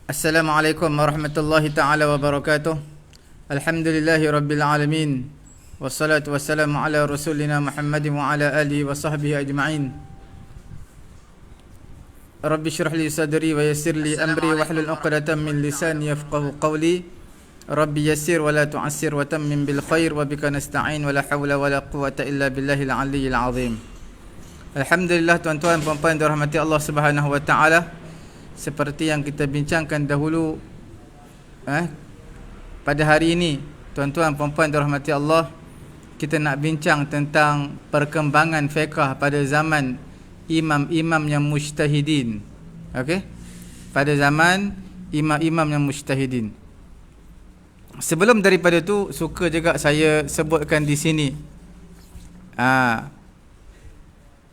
Assalamualaikum warahmatullahi taala wabarakatuh. Alhamdulillahi rabbil alamin. Wassalatu wassalamu ala rasulina Muhammadin wa ala alihi wa sahbihi ajma'in. Rabbi shrah li sadri wa yassir li amri wahlul 'uqdatam min lisani yafqahu qawli. Rabbi yassir wa la tu'assir wa tammim bil khair wa bika nasta'in wa la hawla wa la quwwata illa billahil 'aliyyil 'azim. Alhamdulillah, tuan-tuan puan-puan dirahmati Allah Subhanahu wa taala. Seperti yang kita bincangkan dahulu pada hari ini, tuan-tuan puan-puan dirahmati Allah, kita nak bincang tentang perkembangan fiqh pada zaman imam-imam yang mujtahidin. Okey? Pada zaman imam-imam yang mujtahidin. Sebelum daripada tu, suka juga saya sebutkan di sini.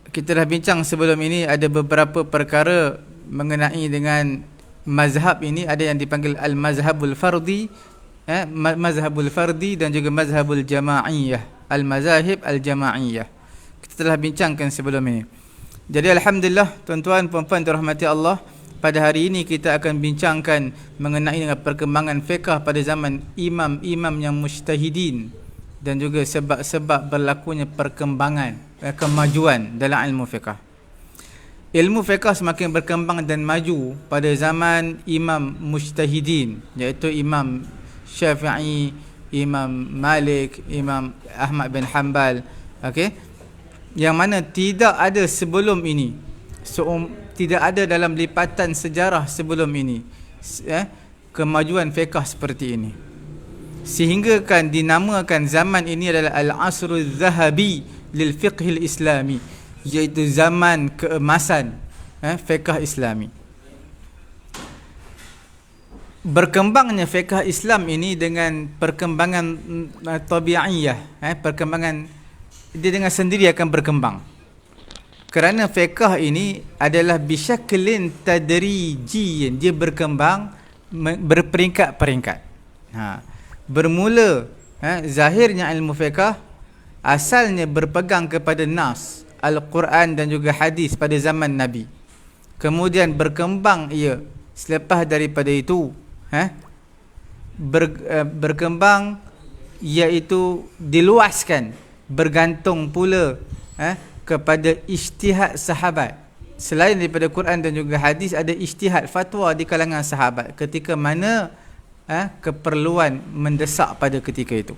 Kita dah bincang sebelum ini ada beberapa perkara mengenai dengan mazhab ini. Ada yang dipanggil al-mazhabul fardi, mazhabul fardi dan juga mazhabul jama'iyah, al-mazahib al-jama'iyah. Kita telah bincangkan sebelum ini. Jadi alhamdulillah, tuan-tuan puan-puan dirahmati Allah, pada hari ini kita akan bincangkan mengenai dengan perkembangan fiqh pada zaman imam-imam yang mujtahidin dan juga sebab-sebab berlakunya perkembangan, kemajuan dalam ilmu fiqh. Ilmu fiqh semakin berkembang dan maju pada zaman imam mujtahidin, iaitu Imam Syafi'i, Imam Malik, Imam Ahmad bin Hanbal. Okey, yang mana tidak ada sebelum ini, tidak ada dalam lipatan sejarah sebelum ini kemajuan fiqh seperti ini, sehingga kan dinamakan zaman ini adalah al-asrul zahabi lil fiqhil islami, iaitu zaman keemasan fiqh Islami. Berkembangnya fiqh Islam ini dengan perkembangan tabi'iyah, perkembangan dia dengan sendiri akan berkembang. Kerana fiqh ini adalah bisyaklin tadrijiyin, dia berkembang berperingkat-peringkat. Bermula zahirnya ilmu fiqh asalnya berpegang kepada nas Al-Quran dan juga hadis pada zaman Nabi. Kemudian berkembang ia selepas daripada itu, berkembang, iaitu diluaskan, bergantung pula kepada ijtihad sahabat. Selain daripada Quran dan juga hadis, ada ijtihad fatwa di kalangan sahabat ketika mana keperluan mendesak pada ketika itu.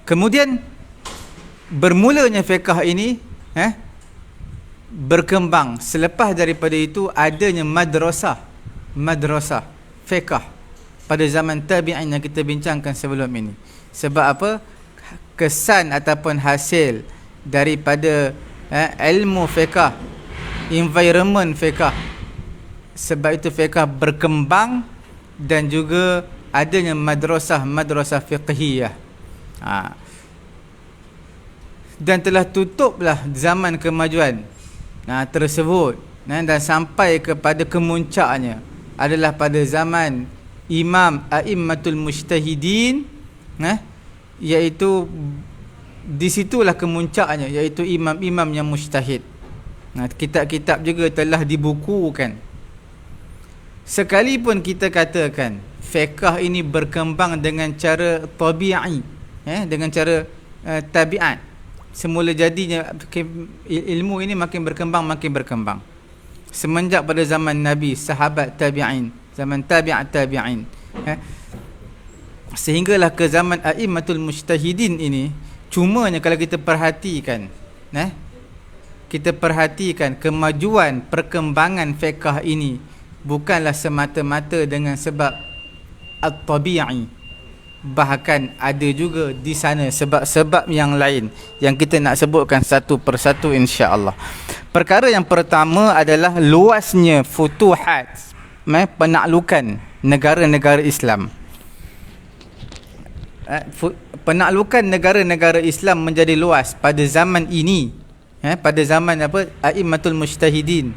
Kemudian bermulanya fiqh ini berkembang. Selepas daripada itu adanya madrasah fiqh pada zaman tabi'in yang kita bincangkan sebelum ini. Sebab apa? Kesan ataupun hasil daripada ilmu fiqh, environment fiqh. Sebab itu fiqh berkembang dan juga adanya madrasah fiqhiyah. Dan telah tutuplah zaman kemajuan tersebut, dan sampai kepada kemuncaknya adalah pada zaman imam a'immatul mujtahidin, iaitu di situlah kemuncaknya, iaitu imam-imam yang mujtahid. Kitab-kitab juga telah dibukukan. Sekalipun kita katakan fiqh ini berkembang dengan cara tabi'i, dengan cara tabiat, semula jadinya ilmu ini makin berkembang semenjak pada zaman Nabi, sahabat tabi'in, zaman tabi'at tabi'in, sehinggalah ke zaman a'immatul mujtahidin ini. Cumanya kalau kita perhatikan kemajuan perkembangan fiqh ini bukanlah semata-mata dengan sebab at-tabi'i. Bahkan ada juga di sana sebab-sebab yang lain yang kita nak sebutkan satu persatu insya-Allah. Perkara yang pertama adalah luasnya futuhat, penaklukan negara-negara Islam. Penaklukan negara-negara Islam menjadi luas pada zaman ini, pada zaman a'immatul mujtahidin,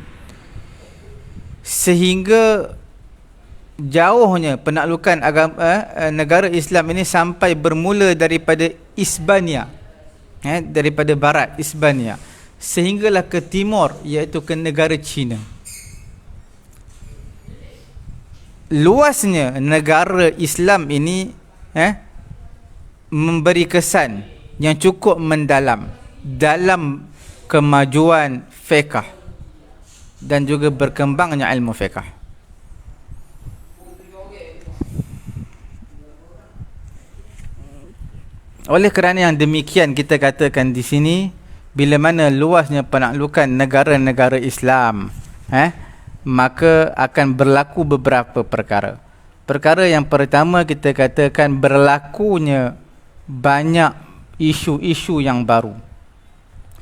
sehingga jauhnya penaklukan negara Islam ini sampai bermula daripada Isbania, daripada barat Isbania, sehinggalah ke timur, iaitu ke negara China. luasnya negara Islam ini memberi kesan yang cukup mendalam dalam kemajuan fiqh dan juga berkembangnya ilmu fiqh. Oleh kerana yang demikian, kita katakan di sini, bila mana luasnya penaklukan negara-negara Islam, maka akan berlaku beberapa perkara. Perkara yang pertama, kita katakan berlakunya banyak isu-isu yang baru.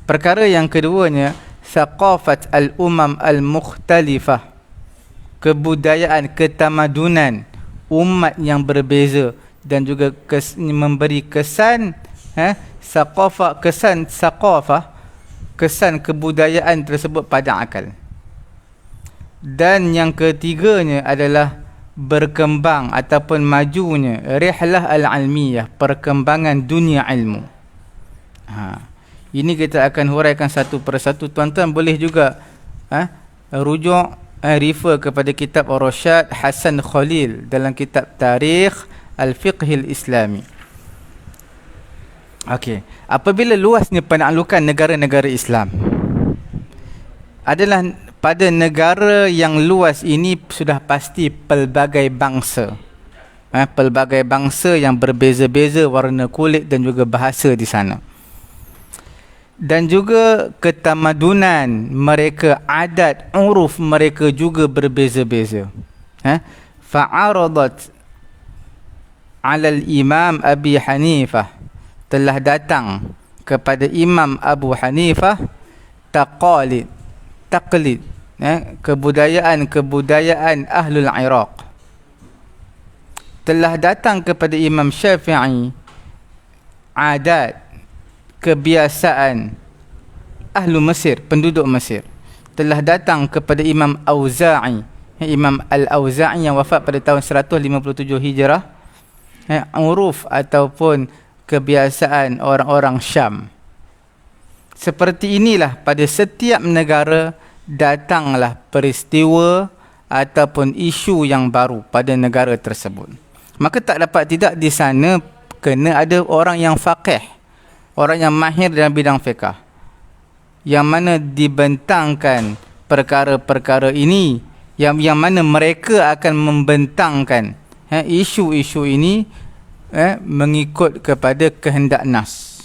Perkara yang keduanya, thaqafat al-umam al-mukhtalifah, kebudayaan, ketamadunan umat yang berbeza, dan juga memberi kesan kesan kebudayaan tersebut pada akal. Dan yang ketiganya adalah berkembang ataupun majunya rihlah al-ilmiyah, perkembangan dunia ilmu. Ini kita akan huraikan satu persatu. Tuan-tuan boleh juga rujuk, refer kepada kitab Ar-Rasyad Hasan Khalil dalam kitab Tarikh Al-Fiqhil Islami. Okey, apabila luasnya penaklukan negara-negara Islam, adalah pada negara yang luas ini sudah pasti pelbagai bangsa. Pelbagai bangsa yang berbeza-beza warna kulit dan juga bahasa di sana. Dan juga ketamadunan mereka, adat, uruf mereka juga berbeza-beza. Fa'aradat alal Imam Abi Hanifah, telah datang kepada Imam Abu Hanifah taklid, kebudayaan Ahlul Iraq. Telah datang kepada Imam Syafi'i adat, kebiasaan Ahlu Mesir, penduduk Mesir. Telah datang kepada Imam Auza'i, Imam Al-Auza'i yang wafat pada tahun 157 Hijrah, uruf ataupun kebiasaan orang-orang Syam. Seperti inilah pada setiap negara datanglah peristiwa ataupun isu yang baru pada negara tersebut. Maka tak dapat tidak di sana kena ada orang yang faqih, orang yang mahir dalam bidang fiqh, yang mana dibentangkan perkara-perkara ini, yang mana mereka akan membentangkan isu-isu ini mengikut kepada kehendak nas.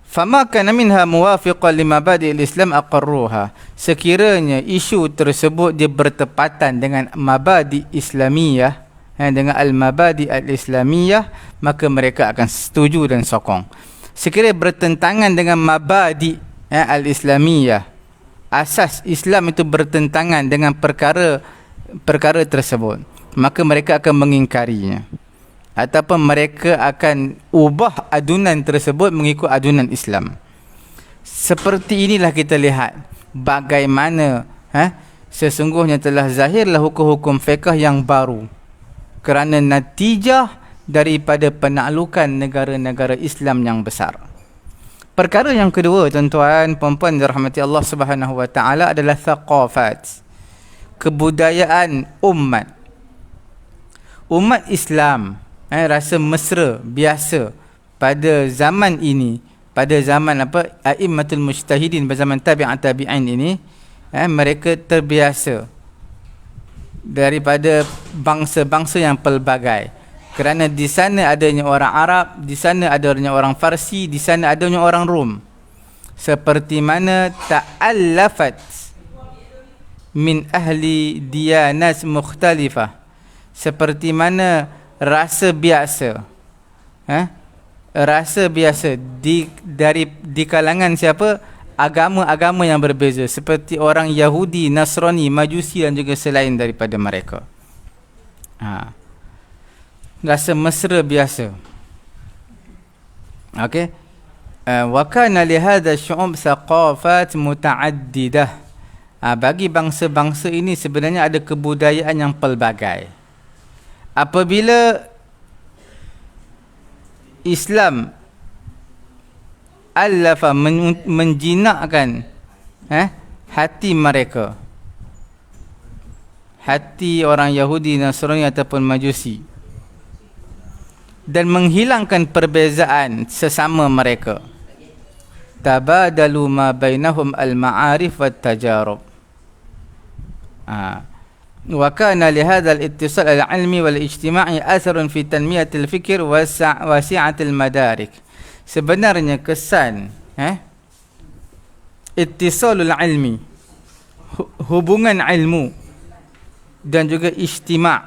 Fama kana minha muwafiqan limabadi' al-Islam aqarruha. Sekiranya isu tersebut dia bertepatan dengan mabadi' Islamiyah, dengan al-mabadi' al-Islamiyah, maka mereka akan setuju dan sokong. Sekiranya bertentangan dengan mabadi' al-Islamiyah, asas Islam itu bertentangan dengan perkara tersebut, maka mereka akan mengingkarinya, ataupun mereka akan ubah adunan tersebut mengikut adunan Islam. Seperti inilah kita lihat bagaimana sesungguhnya telah zahirlah hukum-hukum fiqh yang baru kerana natijah daripada penaklukan negara-negara Islam yang besar. Perkara yang kedua, tuan-tuan puan-puan dirahmati Allah Subhanahu wa taala, adalah thaqafat, kebudayaan umat Islam. Rasa mesra biasa pada zaman ini, pada zaman a'immatul mujtahidin, pada zaman tabi'in ini, mereka terbiasa daripada bangsa-bangsa yang pelbagai. Kerana di sana adanya orang Arab, di sana adanya orang Farsi, di sana adanya orang Rom. Seperti mana ta'allafat min ahli diyanas mukhtalifah, seperti mana rasa biasa di kalangan siapa? Agama-agama yang berbeza, seperti orang Yahudi, Nasrani, Majusi dan juga selain daripada mereka. Rasa mesra biasa. Okey. Wa kana li hadha syu'ub thaqafat muta'addidah. Bagi bangsa-bangsa ini sebenarnya ada kebudayaan yang pelbagai. Apabila Islam allafa menjinakkan hati mereka, hati orang Yahudi, Nasrani ataupun Majusi, dan menghilangkan perbezaan sesama mereka. Tabadalu ma bainahum al-ma'arif wat tajarub. Wa kana li hadzal ittisal al-'ilmi wal ijtima'i atharun fi tanmiyatil fikr wa wasi'atil madarik. Sebenarnya kesan ittisalul ilmi, hubungan ilmu dan juga ijtima'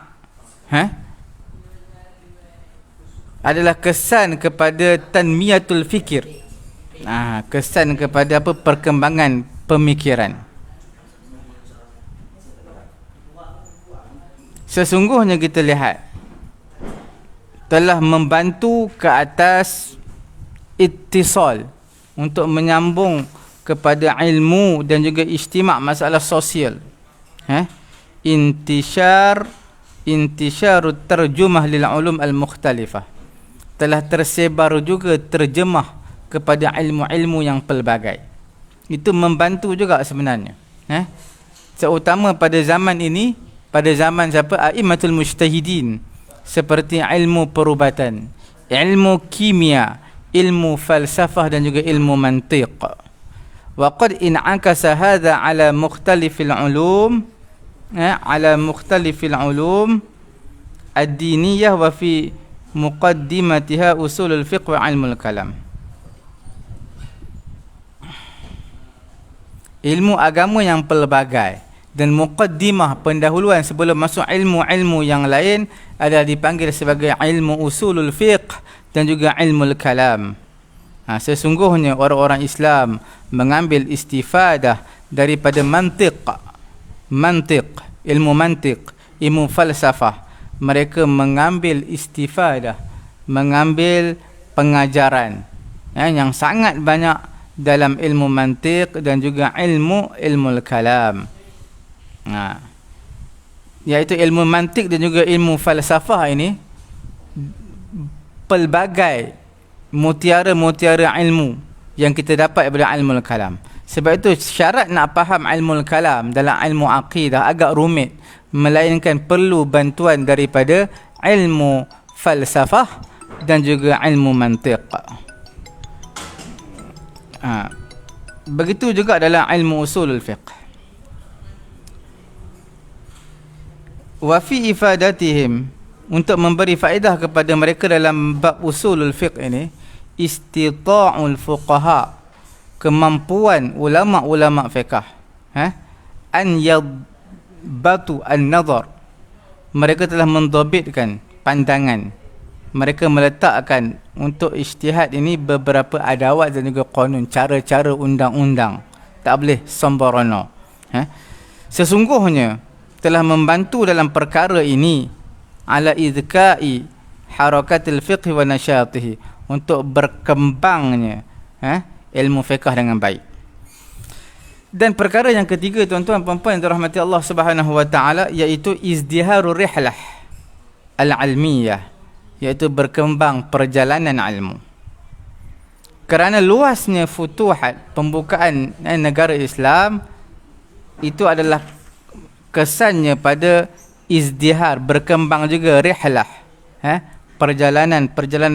adalah kesan kepada tanmiyatul fikir. Kesan kepada perkembangan pemikiran. Sesungguhnya kita lihat telah membantu ke atas ittisal, untuk menyambung kepada ilmu dan juga ijtima' masalah sosial. Intisharut terjemah lil ulum al-mukhtalifah, telah tersebar juga terjemah kepada ilmu-ilmu yang pelbagai. Itu membantu juga sebenarnya. Terutama pada zaman ini, pada zaman siapa? A'immatul mujtahidin, seperti ilmu perubatan, ilmu kimia, ilmu falsafah dan juga ilmu mantiq. Wa qad in'akasa hadha ala mukhtalifil ulum, ala mukhtalifil ulum ad-diniyah wa fi muqaddimatiha usulul fiqh wa ilmul kalam. Ilmu agama yang pelbagai dan muqaddimah, pendahuluan sebelum masuk ilmu-ilmu yang lain, adalah dipanggil sebagai ilmu usulul fiqh dan juga ilmul kalam. Sesungguhnya orang-orang Islam mengambil istifadah daripada mantiq, ilmu mantiq, ilmu falsafah. Mereka mengambil istifadah, mengambil pengajaran yang sangat banyak dalam ilmu mantiq dan juga ilmul kalam. Iaitu ilmu mantiq dan juga ilmu falsafah ini pelbagai mutiara-mutiara ilmu yang kita dapat daripada ilmul kalam. Sebab itu syarat nak faham ilmul kalam dalam ilmu akidah agak rumit, melainkan perlu bantuan daripada ilmu falsafah dan juga ilmu mantiq. Begitu juga dalam ilmu usulul fiqh. Wa fi ifadatihim, untuk memberi faedah kepada mereka dalam bab usulul fiqh ini, istita'ul fuqaha, kemampuan ulama-ulama fiqh an yadbatu an-nazar, mereka telah mendhabitkan pandangan, mereka meletakkan untuk ijtihad ini beberapa adawat dan juga qanun, cara-cara undang-undang, tak boleh sembarono. Sesungguhnya telah membantu dalam perkara ini ala idka'i harakatil fiqh wa nasyatihi, untuk berkembangnya ilmu fiqh dengan baik. Dan perkara yang ketiga, tuan-tuan puan-puan yang dirahmati Allah Subhanahu wa taala, iaitu izdiharur rihlah al-ilmiyah, iaitu berkembang perjalanan ilmu. Kerana luasnya futuhat, pembukaan negara Islam, itu adalah kesannya pada izdihar, berkembang juga rihlah, perjalanan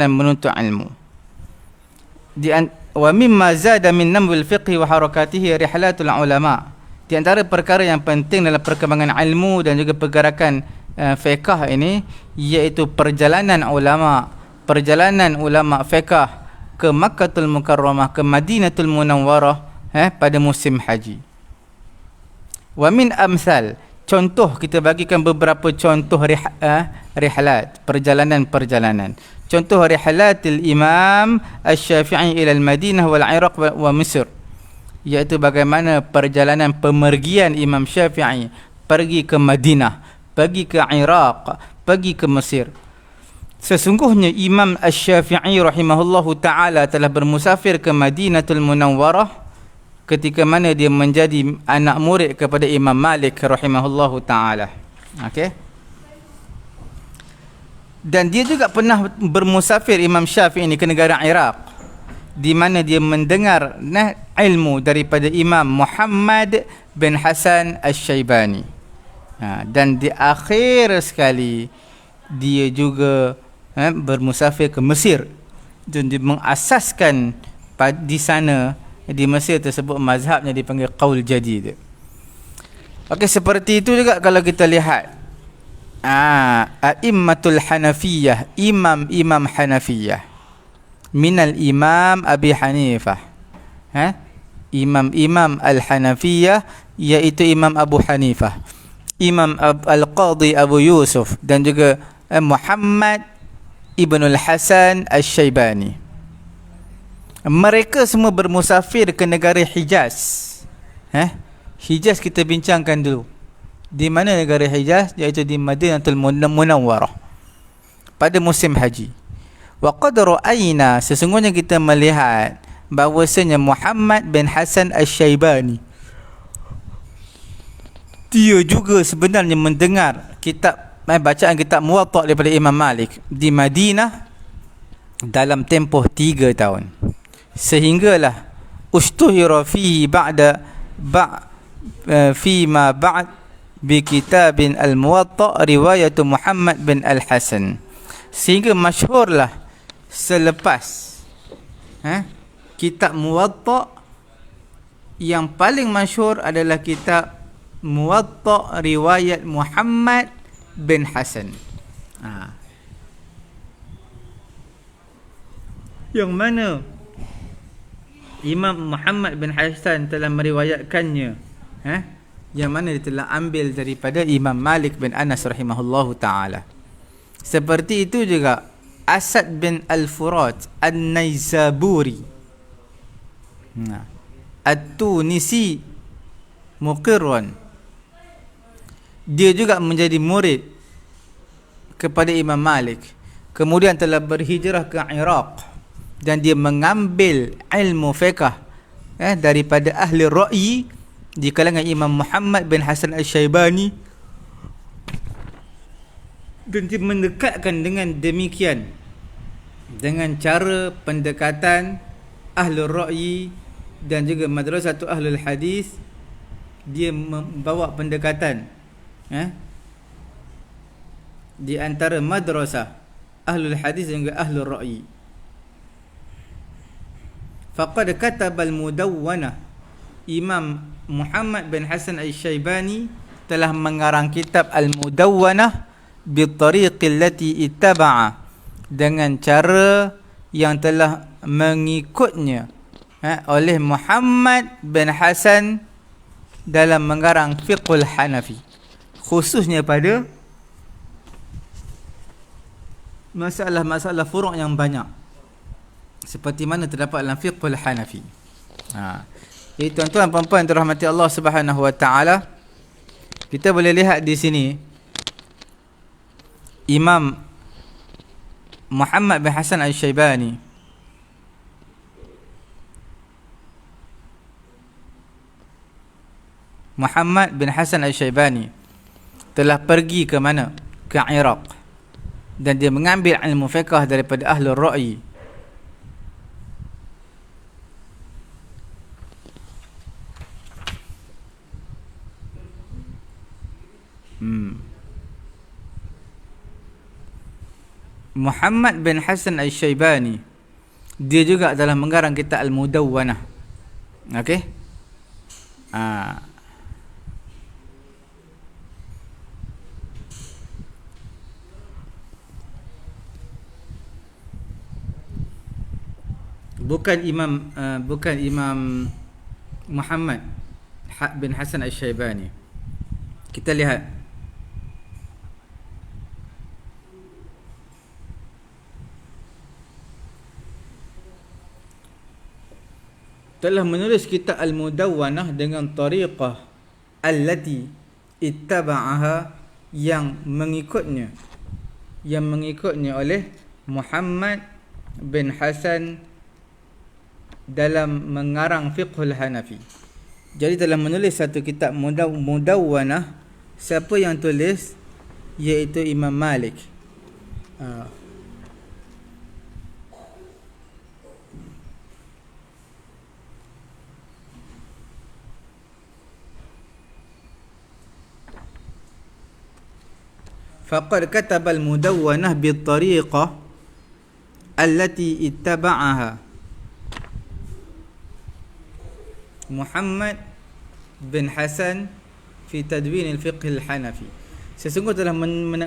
menuntut ilmu. Wa mimma zada min namwil fiqh wa harakatihi rihlatul ulama. Di antara perkara yang penting dalam perkembangan ilmu dan juga pergerakan fiqh ini, iaitu perjalanan ulama fiqh ke Makkahul Mukarramah, ke Madinatul Munawwarah pada musim haji. Wa min amsal, contoh, kita bagikan beberapa contoh rihlat, perjalanan. Contoh rihlatil Imam Asy-Syafi'i ila al-Madinah wal Iraq wa Mesir, iaitu bagaimana perjalanan pemergian Imam Syafi'i pergi ke Madinah, pergi ke Iraq, pergi ke Mesir. Sesungguhnya Imam Asy-Syafi'i rahimahullahu ta'ala telah bermusafir ke Madinatul Munawwarah ketika mana dia menjadi anak murid kepada Imam Malik rahimahullahu ta'ala. Dan dia juga pernah bermusafir Imam Syafi'i ini ke negara Iraq, di mana dia mendengar ilmu daripada Imam Muhammad bin Hasan Asy-Syaibani. Dan di akhir sekali dia juga bermusafir ke Mesir dan dia mengasaskan di sana, di Mesir tersebut, mazhabnya dipanggil Qaul Jadid. Okey, seperti itu juga kalau kita lihat A'immatul Hanafiyah, imam-imam Hanafiyah, minal Imam Abi Hanifah, imam-imam Al-Hanafiyah, iaitu Imam Abu Hanifah, Imam Al-Qadhi Abu Yusuf, dan juga Muhammad Ibnul Hasan Al-Shaybani. Mereka semua bermusafir ke negara Hijaz. Hijaz kita bincangkan dulu. Di mana negara Hijaz? Iaitu di Madinatul Munawwarah pada musim haji. Wa qad ra'ayna, sesungguhnya kita melihat bahawasanya Muhammad bin Hasan Al-Shaybani, dia juga sebenarnya mendengar bacaan kitab Muwatta daripada Imam Malik di Madinah dalam tempoh 3 tahun. Sehinggalah ustuhira fihi fima ba'd bi kitabin al-Muwatta riwayat Muhammad bin Al-Hasan. Sehingga masyhurlah selepas kitab Muwatta, yang paling masyhur adalah kitab Muwatta riwayat Muhammad bin Hasan. Yang mana Imam Muhammad bin Hasan telah meriwayatkannya, yang mana dia telah ambil daripada Imam Malik bin Anas rahimahullahu ta'ala. Seperti itu juga Asad bin Al-Furat An-Naisaburi, At-Tunisi Muqirran, dia juga menjadi murid kepada Imam Malik, kemudian telah berhijrah ke Iraq, dan dia mengambil ilmu fiqh daripada ahli ra'yi di kalangan Imam Muhammad bin Hasan Al-Shaybani, dan dia mendekatkan dengan demikian dengan cara pendekatan ahli ra'yi dan juga madrasah ahlul hadis. Dia membawa pendekatan di antara madrasah ahlul hadis dan juga ahlul ra'yi. Faqad kataba al-Mudawwanah, Imam Muhammad bin Hasan Al-Shaybani telah mengarang kitab Al-Mudawwanah bitariqi allati ittaba'a, dengan cara yang telah mengikutnya oleh Muhammad bin Hasan dalam mengarang fiqhul Hanafi, khususnya pada masalah-masalah furu' yang banyak, seperti mana terdapat dalam fiqhul Hanafi. Jadi tuan-tuan puan-puan yang dirahmati Allah Subhanahu wa taala, kita boleh lihat di sini Imam Muhammad bin Hasan Al-Shaybani telah pergi ke mana? Ke Iraq, dan dia mengambil ilmu fiqh daripada ahlul ra'yi. Muhammad bin Hasan Al-Shaybani dia juga dalam mengarang kitab Al-Mudawwanah. Okey? Bukan Imam Muhammad bin Hasan Al-Shaybani. Kita lihat telah menulis kitab Al-Mudawwanah dengan tariqah allati ittaba'aha, yang mengikutnya oleh Muhammad bin Hasan dalam mengarang fiqhul Hanafi. Jadi telah menulis satu kitab Mudawwanah. Siapa yang tulis? Iaitu Imam Malik. faqad kataba al-mudawwanah bi-tariqah allati ittaba'aha Muhammad bin Hasan fi tadwin al-fiqh al-Hanafi. Sesungguhnya telah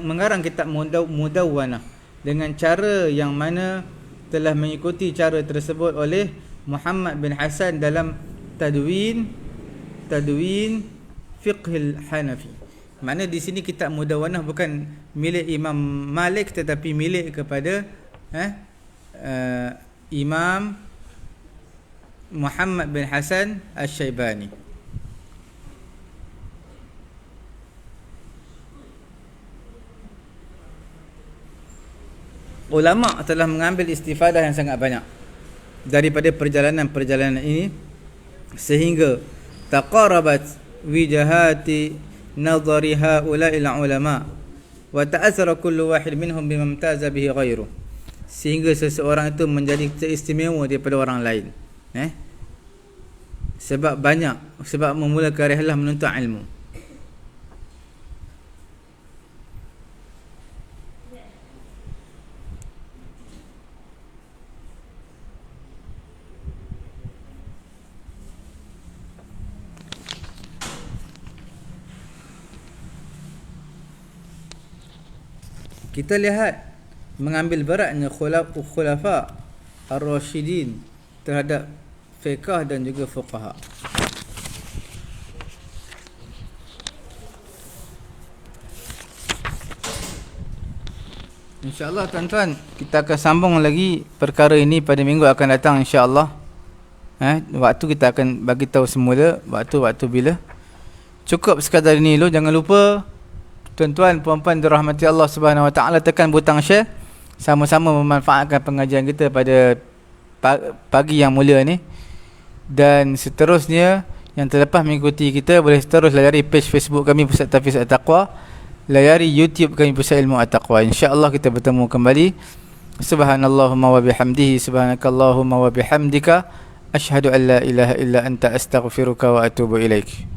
mengarang kitab Mudawwanah dengan cara yang mana telah mengikuti cara tersebut oleh Muhammad bin Hasan dalam tadwin fiqh al-Hanafi. Makna di sini kitab Mudawwanah bukan milik Imam Malik tetapi milik kepada Imam Muhammad bin Hasan Asy-Syaibani. Ulama telah mengambil istifadah yang sangat banyak daripada perjalanan-perjalanan ini sehingga taqarabat wijahati nadhari haula'il ulama wa ta'athara kullu wahid minhum bimamtaza bihi ghairuh, sehingga seseorang itu menjadi teristimewa daripada orang lain. Sebab memulakan rihlah menuntut ilmu. Kita lihat mengambil beratnya khulafa ar-rasyidin terhadap fiqh dan juga fuqaha. InsyaAllah tuan-tuan, kita akan sambung lagi perkara ini pada minggu akan datang insyaAllah. Waktu kita akan bagi tahu semula waktu bila. Cukup sekadar ini dulu. Jangan lupa tuan-tuan puan-puan dirahmati Allah Subhanahu Wa Taala, tekan butang share, sama-sama memanfaatkan pengajian kita pada pagi yang mulia ni. Dan seterusnya yang terlepas mengikuti kita boleh terus layari page Facebook kami Pusat Tahfiz At-Taqwa, layari YouTube kami Pusat Ilmu At-Taqwa. InsyaAllah kita bertemu kembali. Subhanallahumma wa bihamdihi, subhanakallahumma wa bihamdika, asyhadu an la ilaha illa anta astaghfiruka wa atubu ilaik.